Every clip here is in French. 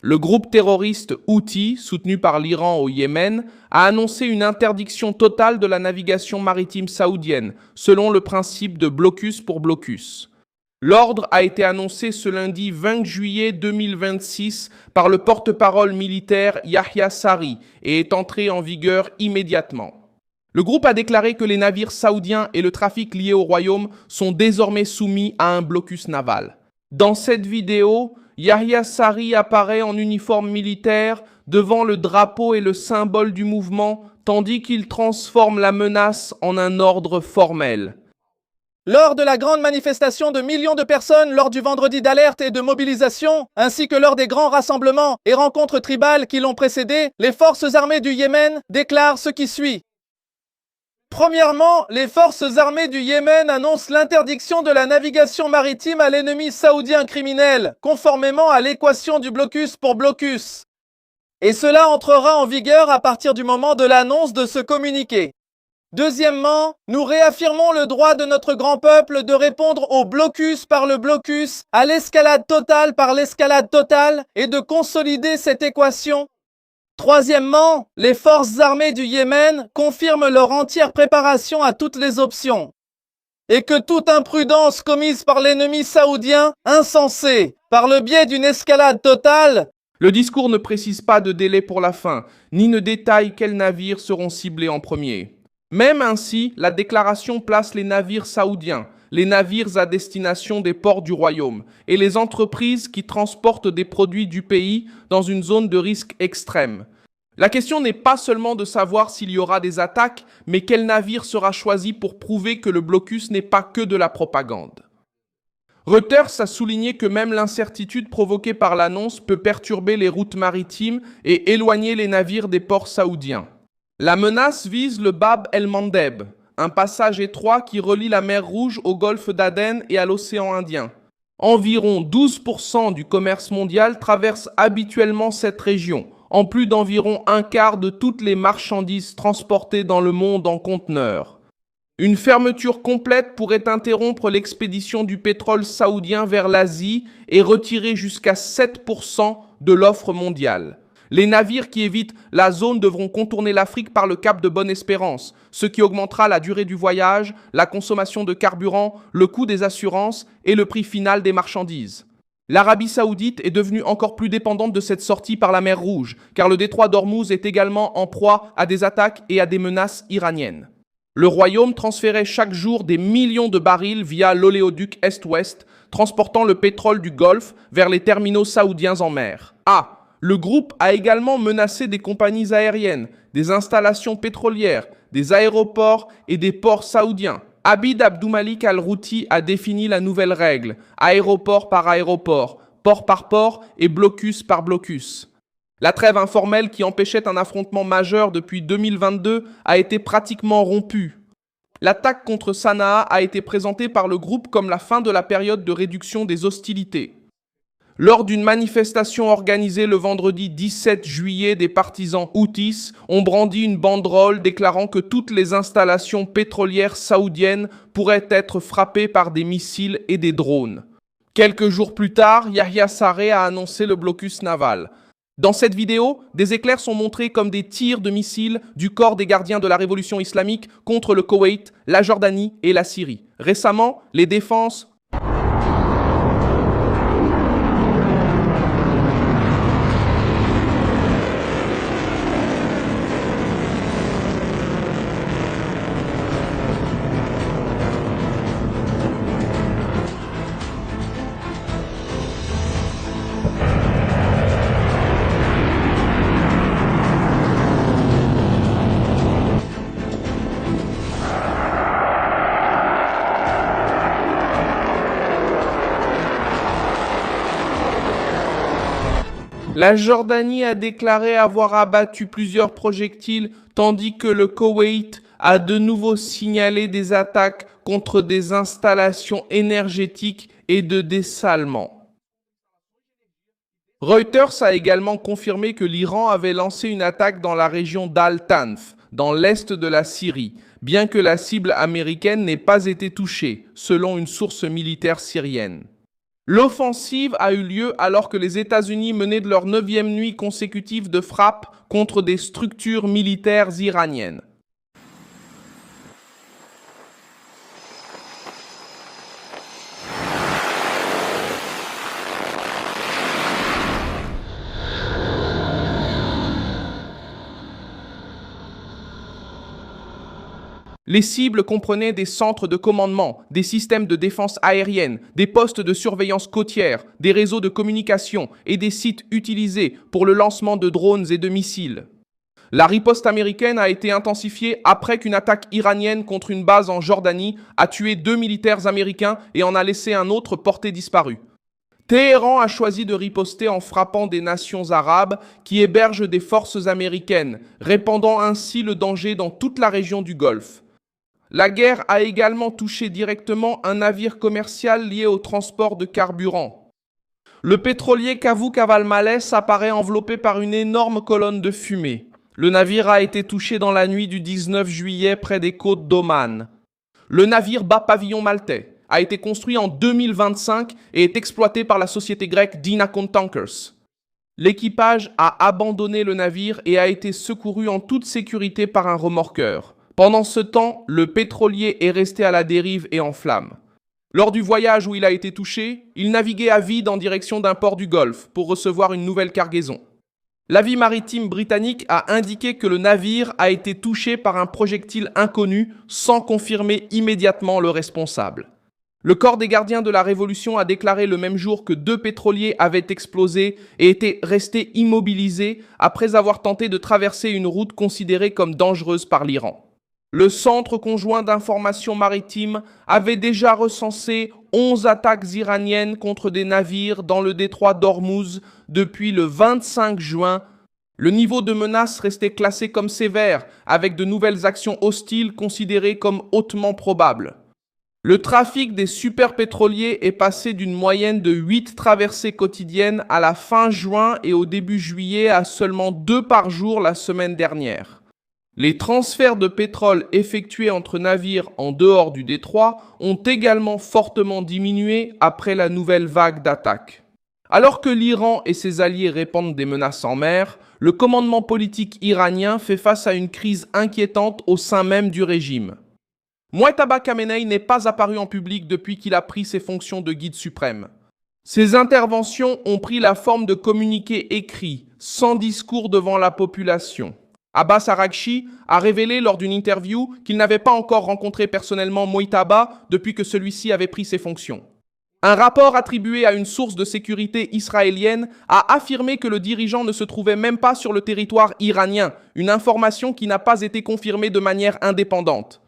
Le groupe terroriste Houthi, soutenu par l'Iran au Yémen, a annoncé une interdiction totale de la navigation maritime saoudienne, selon le principe de blocus pour blocus. L'ordre a été annoncé ce lundi 20 juillet 2026 par le porte-parole militaire Yahya Saree et est entré en vigueur immédiatement. Le groupe a déclaré que les navires saoudiens et le trafic lié au royaume sont désormais soumis à un blocus naval. Dans cette vidéo, Yahya Saree apparaît en uniforme militaire devant le drapeau et le symbole du mouvement, tandis qu'il transforme la menace en un ordre formel. Lors de la grande manifestation de millions de personnes lors du vendredi d'alerte et de mobilisation, ainsi que lors des grands rassemblements et rencontres tribales qui l'ont précédé, les forces armées du Yémen déclarent ce qui suit. Premièrement, les forces armées du Yémen annoncent l'interdiction de la navigation maritime à l'ennemi saoudien criminel, conformément à l'équation du blocus pour blocus. Et cela entrera en vigueur à partir du moment de l'annonce de ce communiqué. Deuxièmement, nous réaffirmons le droit de notre grand peuple de répondre au blocus par le blocus, à l'escalade totale par l'escalade totale et de consolider cette équation. Troisièmement, les forces armées du Yémen confirment leur entière préparation à toutes les options et que toute imprudence commise par l'ennemi saoudien, insensé, par le biais d'une escalade totale. Le discours ne précise pas de délai pour la fin, ni ne détaille quels navires seront ciblés en premier. Même ainsi, la déclaration place les navires saoudiens, les navires à destination des ports du royaume et les entreprises qui transportent des produits du pays dans une zone de risque extrême. La question n'est pas seulement de savoir s'il y aura des attaques, mais quel navire sera choisi pour prouver que le blocus n'est pas que de la propagande. Reuters a souligné que même l'incertitude provoquée par l'annonce peut perturber les routes maritimes et éloigner les navires des ports saoudiens. La menace vise le Bab el-Mandeb, un passage étroit qui relie la mer Rouge au golfe d'Aden et à l'océan Indien. Environ 12% du commerce mondial traverse habituellement cette région, en plus d'environ un quart de toutes les marchandises transportées dans le monde en conteneurs. Une fermeture complète pourrait interrompre l'expédition du pétrole saoudien vers l'Asie et retirer jusqu'à 7% de l'offre mondiale. Les navires qui évitent la zone devront contourner l'Afrique par le cap de Bonne-Espérance, ce qui augmentera la durée du voyage, la consommation de carburant, le coût des assurances et le prix final des marchandises. L'Arabie saoudite est devenue encore plus dépendante de cette sortie par la mer Rouge, car le détroit d'Ormuz est également en proie à des attaques et à des menaces iraniennes. Le royaume transférait chaque jour des millions de barils via l'oléoduc Est-Ouest, transportant le pétrole du Golfe vers les terminaux saoudiens en mer. Le groupe a également menacé des compagnies aériennes, des installations pétrolières, des aéroports et des ports saoudiens. Abid Abdoumalik Al-Routi a défini la nouvelle règle, aéroport par aéroport, port par port et blocus par blocus. La trêve informelle qui empêchait un affrontement majeur depuis 2022 a été pratiquement rompue. L'attaque contre Sanaa a été présentée par le groupe comme la fin de la période de réduction des hostilités. Lors d'une manifestation organisée le vendredi 17 juillet, des partisans Houthis ont brandi une banderole déclarant que toutes les installations pétrolières saoudiennes pourraient être frappées par des missiles et des drones. Quelques jours plus tard, Yahya Saree a annoncé le blocus naval. Dans cette vidéo, des éclairs sont montrés comme des tirs de missiles du corps des gardiens de la révolution islamique contre le Koweït, la Jordanie et la Syrie. Récemment, les défenses La Jordanie a déclaré avoir abattu plusieurs projectiles, tandis que le Koweït a de nouveau signalé des attaques contre des installations énergétiques et de dessalement. Reuters a également confirmé que l'Iran avait lancé une attaque dans la région d'Al-Tanf, dans l'est de la Syrie, bien que la cible américaine n'ait pas été touchée, selon une source militaire syrienne. L'offensive a eu lieu alors que les États-Unis menaient de leur 9e nuit consécutive de frappe contre des structures militaires iraniennes. Les cibles comprenaient des centres de commandement, des systèmes de défense aérienne, des postes de surveillance côtière, des réseaux de communication et des sites utilisés pour le lancement de drones et de missiles. La riposte américaine a été intensifiée après qu'une attaque iranienne contre une base en Jordanie a tué 2 militaires américains et en a laissé un autre porté disparu. Téhéran a choisi de riposter en frappant des nations arabes qui hébergent des forces américaines, répandant ainsi le danger dans toute la région du Golfe. La guerre a également touché directement un navire commercial lié au transport de carburant. Le pétrolier Kavuk Avalmaleh apparaît enveloppé par une énorme colonne de fumée. Le navire a été touché dans la nuit du 19 juillet près des côtes d'Oman. Le navire bas pavillon maltais a été construit en 2025 et est exploité par la société grecque Dinakon Tankers. L'équipage a abandonné le navire et a été secouru en toute sécurité par un remorqueur. Pendant ce temps, le pétrolier est resté à la dérive et en flammes. Lors du voyage où il a été touché, il naviguait à vide en direction d'un port du Golfe pour recevoir une nouvelle cargaison. L'avis maritime britannique a indiqué que le navire a été touché par un projectile inconnu sans confirmer immédiatement le responsable. Le corps des gardiens de la Révolution a déclaré le même jour que 2 pétroliers avaient explosé et étaient restés immobilisés après avoir tenté de traverser une route considérée comme dangereuse par l'Iran. Le Centre conjoint d'information maritime avait déjà recensé 11 attaques iraniennes contre des navires dans le détroit d'Ormuz depuis le 25 juin. Le niveau de menace restait classé comme sévère, avec de nouvelles actions hostiles considérées comme hautement probables. Le trafic des superpétroliers est passé d'une moyenne de 8 traversées quotidiennes à la fin juin et au début juillet à seulement 2 par jour la semaine dernière. Les transferts de pétrole effectués entre navires en dehors du détroit ont également fortement diminué après la nouvelle vague d'attaques. Alors que l'Iran et ses alliés répandent des menaces en mer, le commandement politique iranien fait face à une crise inquiétante au sein même du régime. Mojtaba Khamenei n'est pas apparu en public depuis qu'il a pris ses fonctions de guide suprême. Ses interventions ont pris la forme de communiqués écrits, sans discours devant la population. Abbas Araghchi a révélé lors d'une interview qu'il n'avait pas encore rencontré personnellement Mojtaba depuis que celui-ci avait pris ses fonctions. Un rapport attribué à une source de sécurité israélienne a affirmé que le dirigeant ne se trouvait même pas sur le territoire iranien, une information qui n'a pas été confirmée de manière indépendante.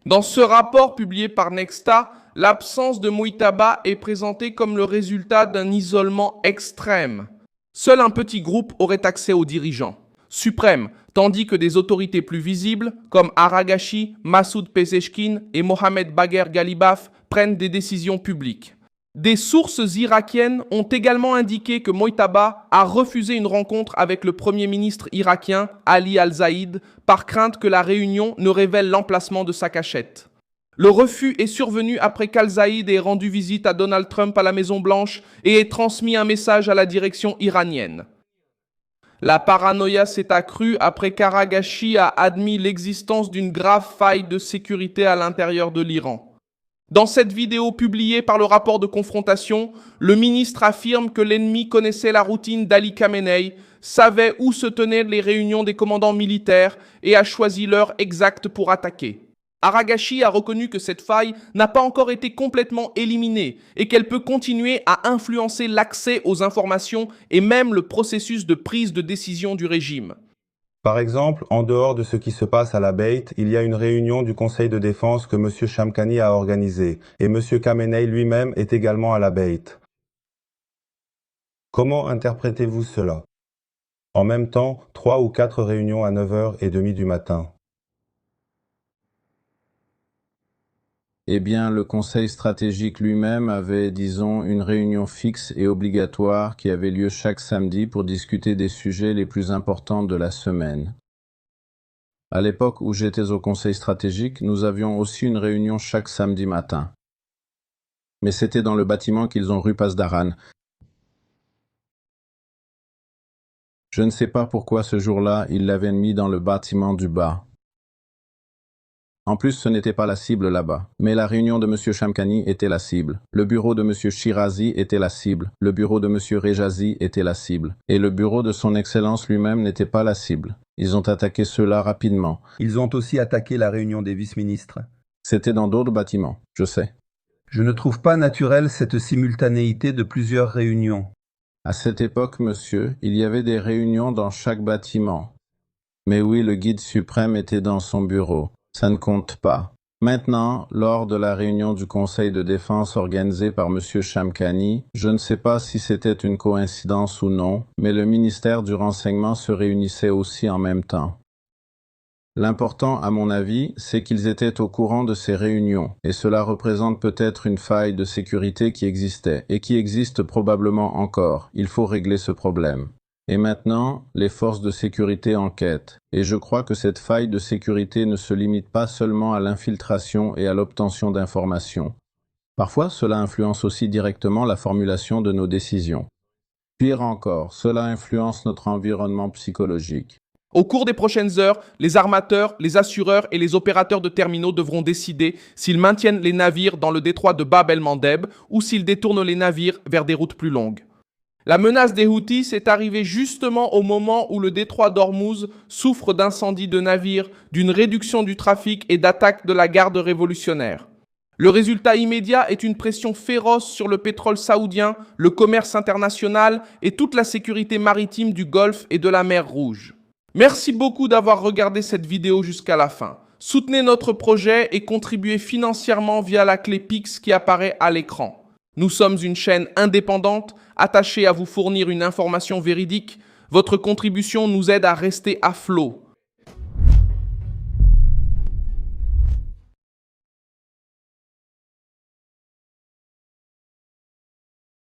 Dans ce rapport publié par Nexta, l'absence de Mojtaba est présentée comme le résultat d'un isolement extrême. Seul un petit groupe aurait accès aux dirigeants suprême, tandis que des autorités plus visibles, comme Araghchi, Massoud Pezeshkian et Mohamed Bagher Ghalibaf, prennent des décisions publiques. Des sources irakiennes ont également indiqué que Mojtaba a refusé une rencontre avec le Premier ministre irakien, Ali Al-Zaïd, par crainte que la réunion ne révèle l'emplacement de sa cachette. Le refus est survenu après qu'Al-Zaïd ait rendu visite à Donald Trump à la Maison-Blanche et ait transmis un message à la direction iranienne. La paranoïa s'est accrue après qu'Araghchi a admis l'existence d'une grave faille de sécurité à l'intérieur de l'Iran. Dans cette vidéo publiée par le rapport de confrontation, le ministre affirme que l'ennemi connaissait la routine d'Ali Khamenei, savait où se tenaient les réunions des commandants militaires et a choisi l'heure exacte pour attaquer. Araghchi a reconnu que cette faille n'a pas encore été complètement éliminée et qu'elle peut continuer à influencer l'accès aux informations et même le processus de prise de décision du régime. Par exemple, en dehors de ce qui se passe à la Beit, il y a une réunion du Conseil de défense que M. Shamkhani a organisée, et M. Khamenei lui-même est également à la Beit. Comment interprétez-vous cela? En même temps, 3 ou 4 réunions à 9h30 du matin. Eh bien, le Conseil stratégique lui-même avait, disons, une réunion fixe et obligatoire qui avait lieu chaque samedi pour discuter des sujets les plus importants de la semaine. À l'époque où j'étais au Conseil stratégique, nous avions aussi une réunion chaque samedi matin. Mais c'était dans le bâtiment qu'ils ont rue Pasdaran. Je ne sais pas pourquoi ce jour-là, ils l'avaient mis dans le bâtiment du bas. En plus, ce n'était pas la cible là-bas. Mais la réunion de M. Shamkhani était la cible. Le bureau de M. Shirazi était la cible. Le bureau de M. Rejazi était la cible. Et le bureau de son Excellence lui-même n'était pas la cible. Ils ont attaqué cela rapidement. Ils ont aussi attaqué la réunion des vice-ministres. C'était dans d'autres bâtiments, je sais. Je ne trouve pas naturelle cette simultanéité de plusieurs réunions. À cette époque, monsieur, il y avait des réunions dans chaque bâtiment. Mais oui, le guide suprême était dans son bureau. Ça ne compte pas. Maintenant, lors de la réunion du Conseil de défense organisée par M. Shamkhani, je ne sais pas si c'était une coïncidence ou non, mais le ministère du Renseignement se réunissait aussi en même temps. L'important, à mon avis, c'est qu'ils étaient au courant de ces réunions, et cela représente peut-être une faille de sécurité qui existait, et qui existe probablement encore. Il faut régler ce problème. Et maintenant, les forces de sécurité enquêtent, et je crois que cette faille de sécurité ne se limite pas seulement à l'infiltration et à l'obtention d'informations. Parfois, cela influence aussi directement la formulation de nos décisions. Pire encore, cela influence notre environnement psychologique. Au cours des prochaines heures, les armateurs, les assureurs et les opérateurs de terminaux devront décider s'ils maintiennent les navires dans le détroit de Bab el-Mandeb ou s'ils détournent les navires vers des routes plus longues. La menace des Houthis est arrivée justement au moment où le détroit d'Ormuz souffre d'incendies de navires, d'une réduction du trafic et d'attaques de la garde révolutionnaire. Le résultat immédiat est une pression féroce sur le pétrole saoudien, le commerce international et toute la sécurité maritime du Golfe et de la mer Rouge. Merci beaucoup d'avoir regardé cette vidéo jusqu'à la fin. Soutenez notre projet et contribuez financièrement via la clé Pix qui apparaît à l'écran. Nous sommes une chaîne indépendante, attachée à vous fournir une information véridique. Votre contribution nous aide à rester à flot.